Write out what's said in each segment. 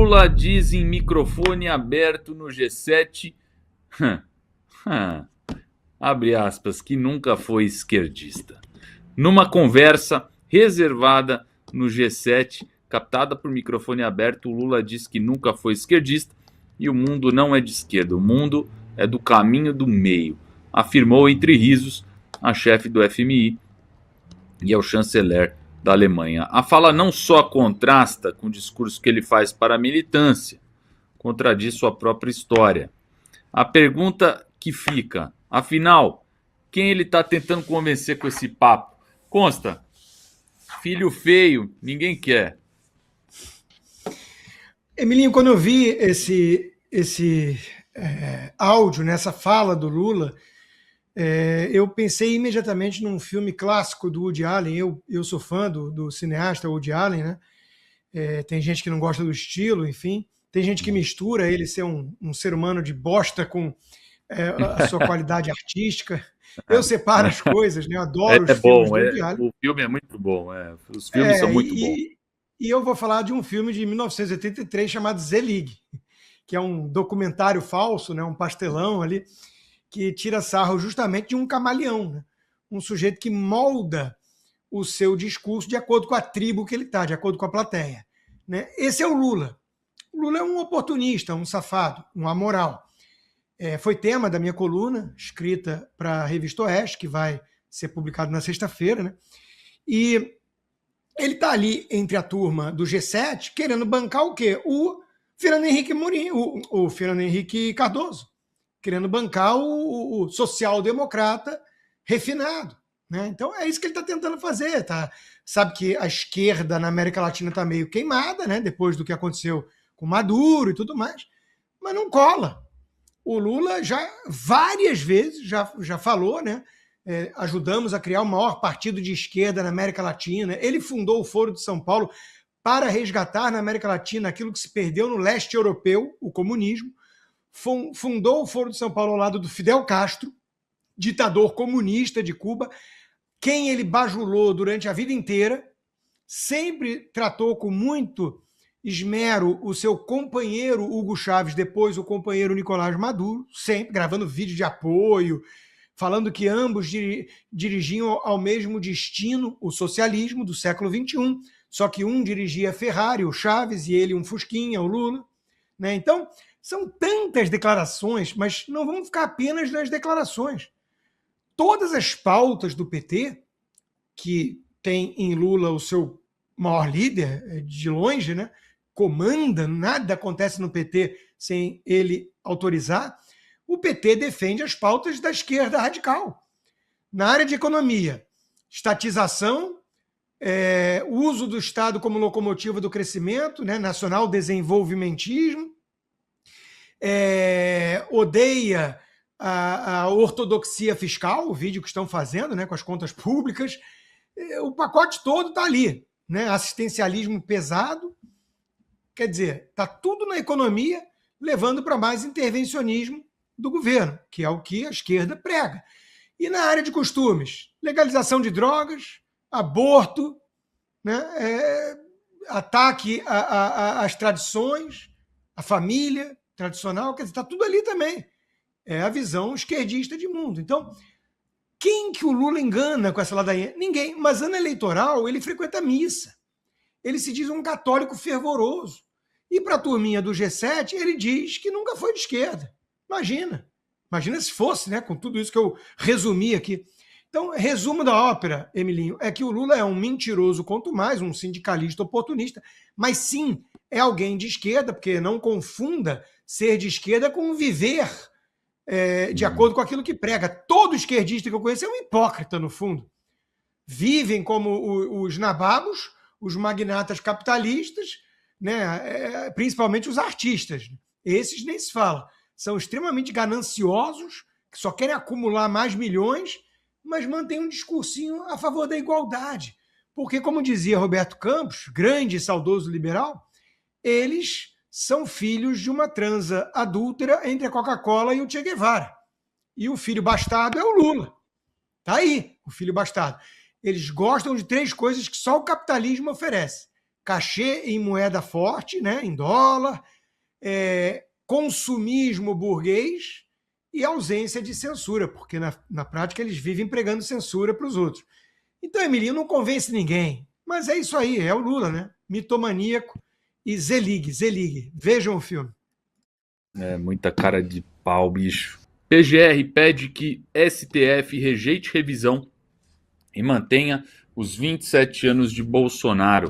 Lula diz em microfone aberto no G7, abre aspas, que nunca foi esquerdista. Numa conversa reservada no G7, captada por microfone aberto, o Lula diz que nunca foi esquerdista e o mundo não é de esquerda, o mundo é do caminho do meio, afirmou entre risos a chefe do FMI e ao chanceler da Alemanha. A fala não só contrasta com o discurso que ele faz para a militância, contradiz sua própria história. A pergunta que fica, afinal, quem ele está tentando convencer com esse papo? Consta, filho feio, ninguém quer. Emilinho, quando eu vi esse áudio, nessa fala do Lula, eu pensei imediatamente num filme clássico do Woody Allen. Eu sou fã do cineasta Woody Allen, né? Tem gente que não gosta do estilo, enfim. Tem gente que mistura ele ser um ser humano de bosta com a sua qualidade artística. Eu separo as coisas, né? Eu adoro os filmes do Woody Allen. O filme é muito bom, os filmes são muito bons. E eu vou falar de um filme de 1983 chamado Zelig, que é um documentário falso, né? Um pastelão ali, que tira sarro justamente de um camaleão, né? Um sujeito que molda o seu discurso de acordo com a tribo que ele está, de acordo com a plateia, né? Esse é o Lula. O Lula é um oportunista, um safado, um amoral. Foi tema da minha coluna, escrita para a Revista Oeste, que vai ser publicado na sexta-feira, né? E ele está ali entre a turma do G7 querendo bancar o quê? O Fernando Henrique Mourinho, o Fernando Henrique Cardoso, querendo bancar o social-democrata refinado, né? Então é isso que ele está tentando fazer. Tá? Sabe que a esquerda na América Latina está meio queimada, né? Depois do que aconteceu com Maduro e tudo mais, mas não cola. O Lula já várias vezes já falou, né? Ajudamos a criar o maior partido de esquerda na América Latina. Ele fundou o Foro de São Paulo para resgatar na América Latina aquilo que se perdeu no leste europeu, o comunismo. Fundou o Foro de São Paulo ao lado do Fidel Castro, ditador comunista de Cuba, quem ele bajulou durante a vida inteira, sempre tratou com muito esmero o seu companheiro Hugo Chávez, depois o companheiro Nicolás Maduro, sempre gravando vídeo de apoio, falando que ambos dirigiam ao mesmo destino, o socialismo do século XXI, só que um dirigia a Ferrari, o Chávez, e ele um Fusquinha, o Lula, né? Então, são tantas declarações, mas não vamos ficar apenas nas declarações. Todas as pautas do PT, que tem em Lula o seu maior líder, de longe, né? Comanda, nada acontece no PT sem ele autorizar, o PT defende as pautas da esquerda radical. Na área de economia, estatização, uso do Estado como locomotiva do crescimento, né? Nacional desenvolvimentismo, odeia a ortodoxia fiscal, o vídeo que estão fazendo, né, com as contas públicas. O pacote todo está ali, né? Assistencialismo pesado, quer dizer, está tudo na economia, levando para mais intervencionismo do governo, que é o que a esquerda prega. E na área de costumes, legalização de drogas, aborto, né? Ataque às tradições, à família tradicional, quer dizer, está tudo ali também. É a visão esquerdista de mundo. Então, quem que o Lula engana com essa ladainha? Ninguém. Mas ano eleitoral, ele frequenta missa. Ele se diz um católico fervoroso. E para a turminha do G7, ele diz que nunca foi de esquerda. Imagina se fosse, né? Com tudo isso que eu resumi aqui. Então, resumo da ópera, Emilinho, é que o Lula é um mentiroso quanto mais, um sindicalista oportunista, mas sim, é alguém de esquerda, porque não confunda ser de esquerda com viver de acordo com aquilo que prega. Todo esquerdista que eu conheço é um hipócrita, no fundo. Vivem como os nababos, os magnatas capitalistas, né? Principalmente os artistas. Esses nem se fala. São extremamente gananciosos, que só querem acumular mais milhões, mas mantêm um discursinho a favor da igualdade. Porque, como dizia Roberto Campos, grande e saudoso liberal, eles são filhos de uma transa adúltera entre a Coca-Cola e o Che Guevara. E o filho bastardo é o Lula. Está aí, o filho bastardo. Eles gostam de três coisas que só o capitalismo oferece: cachê em moeda forte, né, em dólar, consumismo burguês e ausência de censura, porque na prática eles vivem pregando censura para os outros. Então, Emilinho não convence ninguém, mas é isso aí, é o Lula, né? Mitomaníaco e Zelig, Zelig. Vejam o filme. É muita cara de pau, bicho. PGR pede que STF rejeite revisão e mantenha os 27 anos de Bolsonaro.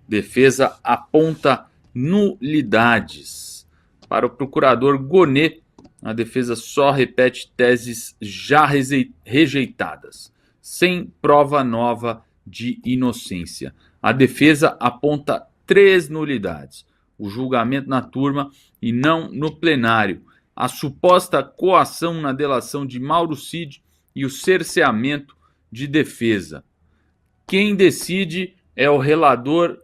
Defesa aponta nulidades. Para o procurador Gonê, a defesa só repete teses já rejeitadas, sem prova nova de inocência. A defesa aponta 3 nulidades: o julgamento na turma e não no plenário, a suposta coação na delação de Mauro Cid e o cerceamento de defesa. Quem decide é o relator,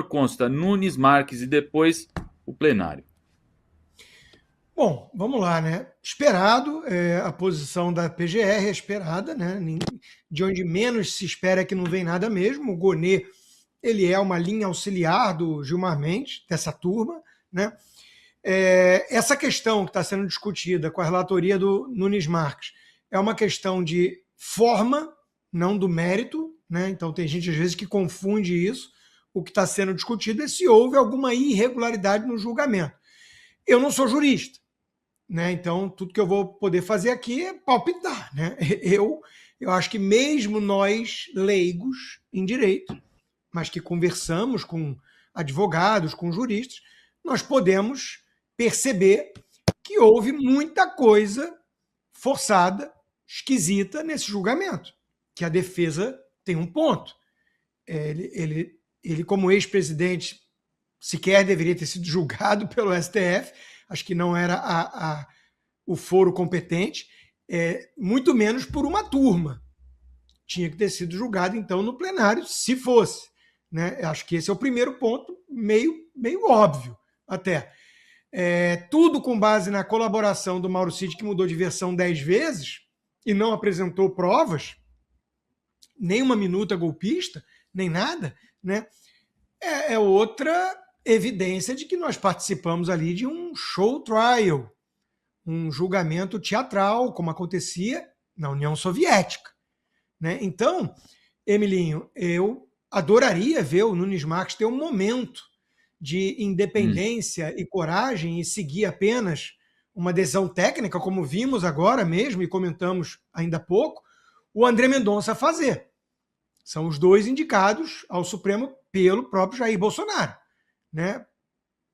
consta Nunes Marques, e depois o plenário. Bom, vamos lá, né? Esperado, a posição da PGR é esperada, né? De onde menos se espera é que não vem nada mesmo. O Gonê, ele é uma linha auxiliar do Gilmar Mendes, dessa turma, né? Essa questão que está sendo discutida com a relatoria do Nunes Marques é uma questão de forma, não do mérito, né? Então tem gente às vezes que confunde isso. O que está sendo discutido é se houve alguma irregularidade no julgamento. Eu não sou jurista, né? Então tudo que eu vou poder fazer aqui é palpitar, né? Eu acho que mesmo nós leigos em direito, mas que conversamos com advogados, com juristas, nós podemos perceber que houve muita coisa forçada, esquisita nesse julgamento, que a defesa tem um ponto. Ele como ex-presidente, sequer deveria ter sido julgado pelo STF, acho que não era o foro competente, muito menos por uma turma. Tinha que ter sido julgado, então, no plenário, se fosse. Né? Acho que esse é o primeiro ponto, meio óbvio até. Tudo com base na colaboração do Mauro Cid, que mudou de versão 10 vezes e não apresentou provas, nem uma minuta golpista, nem nada, né? É outra evidência de que nós participamos ali de um show trial, um julgamento teatral, como acontecia na União Soviética. Né? Então, Emilinho, eu adoraria ver o Nunes Marques ter um momento de independência e coragem e seguir apenas uma decisão técnica, como vimos agora mesmo e comentamos ainda há pouco, o André Mendonça fazer. São os dois indicados ao Supremo pelo próprio Jair Bolsonaro. Né?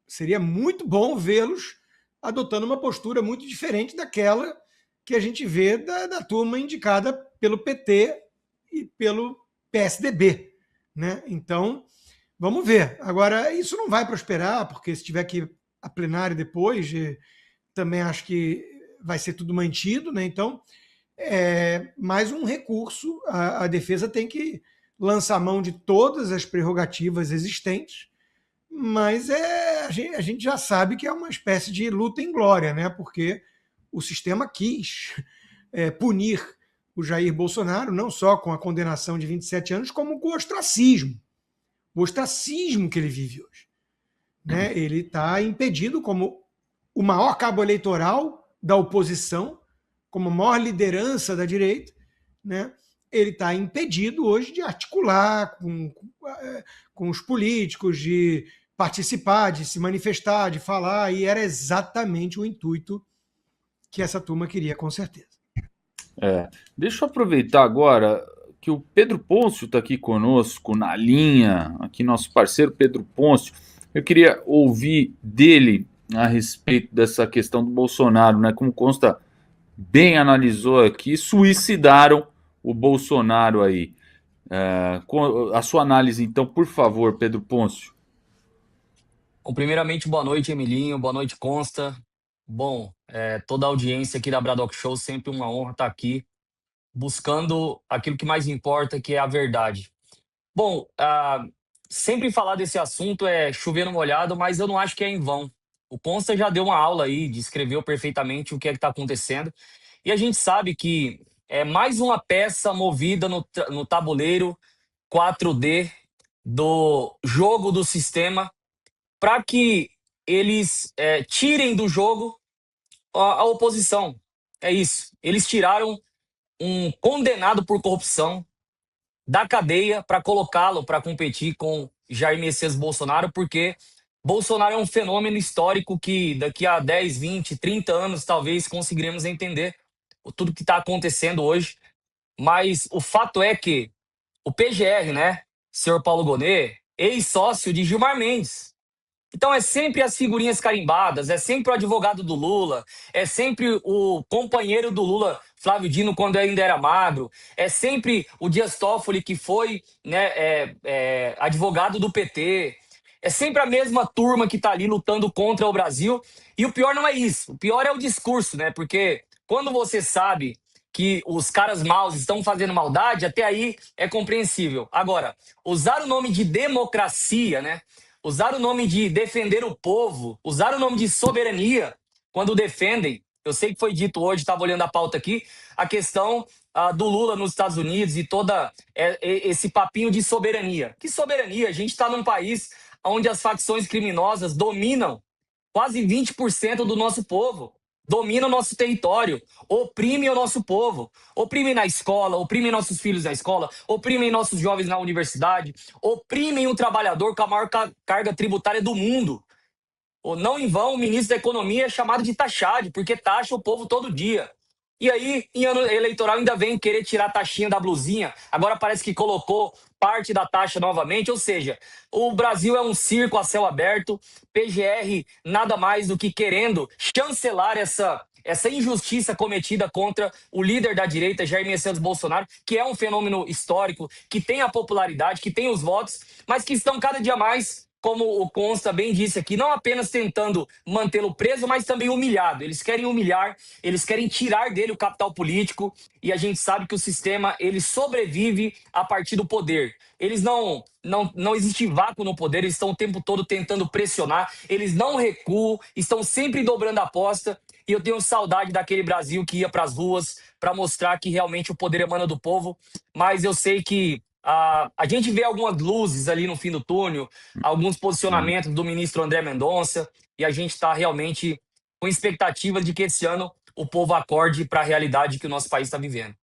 Seria muito bom vê-los adotando uma postura muito diferente daquela que a gente vê da turma indicada pelo PT e pelo PSDB. Né? Então, vamos ver. Agora, isso não vai prosperar, porque se tiver que a plenário depois, também acho que vai ser tudo mantido. Né? Então, mais um recurso. A defesa tem que lançar mão de todas as prerrogativas existentes, mas a gente já sabe que é uma espécie de luta em glória, né? Porque o sistema quis punir o Jair Bolsonaro, não só com a condenação de 27 anos, como com o ostracismo que ele vive hoje. Né? Ele está impedido como o maior cabo eleitoral da oposição, como a maior liderança da direita, né? Ele está impedido hoje de articular com os políticos, de participar, de se manifestar, de falar, e era exatamente o intuito que essa turma queria, com certeza. Deixa eu aproveitar agora que o Pedro Pôncio está aqui conosco na linha, aqui nosso parceiro Pedro Pôncio. Eu queria ouvir dele a respeito dessa questão do Bolsonaro, né? Como consta, bem analisou aqui, suicidaram o Bolsonaro aí. A sua análise, então, por favor, Pedro Pôncio. Bom, primeiramente, boa noite, Emilinho, boa noite, Consta. Bom, toda a audiência aqui da Bradock Show, sempre uma honra estar aqui, buscando aquilo que mais importa, que é a verdade. Bom, sempre falar desse assunto é chover no molhado, mas eu não acho que é em vão. O Consta já deu uma aula aí, descreveu perfeitamente o que é que está acontecendo, e a gente sabe que é mais uma peça movida no tabuleiro 4D do jogo do sistema para que eles tirem do jogo a oposição. É isso. Eles tiraram um condenado por corrupção da cadeia para colocá-lo para competir com Jair Messias Bolsonaro, porque Bolsonaro é um fenômeno histórico que daqui a 10, 20, 30 anos talvez conseguiremos entender tudo que está acontecendo hoje. Mas o fato é que o PGR, né, senhor Paulo Gonet, ex-sócio de Gilmar Mendes. Então é sempre as figurinhas carimbadas, é sempre o advogado do Lula, é sempre o companheiro do Lula, Flávio Dino, quando ainda era magro, é sempre o Dias Toffoli, que foi, né, advogado do PT. É sempre a mesma turma que está ali lutando contra o Brasil. E o pior não é isso, o pior é o discurso, né? Porque quando você sabe que os caras maus estão fazendo maldade, até aí é compreensível. Agora, usar o nome de democracia, né? Usar o nome de defender o povo, usar o nome de soberania quando defendem. Eu sei que foi dito hoje, estava olhando a pauta aqui, a questão do Lula nos Estados Unidos e toda esse papinho de soberania. Que soberania? A gente está num país onde as facções criminosas dominam quase 20% do nosso povo. Domina o nosso território, oprime o nosso povo, oprime na escola, oprime nossos filhos na escola, oprime nossos jovens na universidade, oprimem o trabalhador com a maior carga tributária do mundo. Ou não em vão, o ministro da Economia é chamado de taxade, porque taxa o povo todo dia. E aí, em ano eleitoral, ainda vem querer tirar a taxinha da blusinha. Agora parece que colocou parte da taxa novamente. Ou seja, o Brasil é um circo a céu aberto. PGR nada mais do que querendo chancelar essa injustiça cometida contra o líder da direita, Jair Messias Bolsonaro, que é um fenômeno histórico, que tem a popularidade, que tem os votos, mas que estão cada dia mais, como o Consta bem disse aqui, não apenas tentando mantê-lo preso, mas também humilhado. Eles querem humilhar, eles querem tirar dele o capital político, e a gente sabe que o sistema ele sobrevive a partir do poder. Eles não existe vácuo no poder, eles estão o tempo todo tentando pressionar, eles não recuam, estão sempre dobrando a aposta, e eu tenho saudade daquele Brasil que ia para as ruas para mostrar que realmente o poder emana do povo, mas eu sei que a gente vê algumas luzes ali no fim do túnel, alguns Sim. posicionamentos do ministro André Mendonça, e a gente está realmente com expectativa de que esse ano o povo acorde para a realidade que o nosso país está vivendo.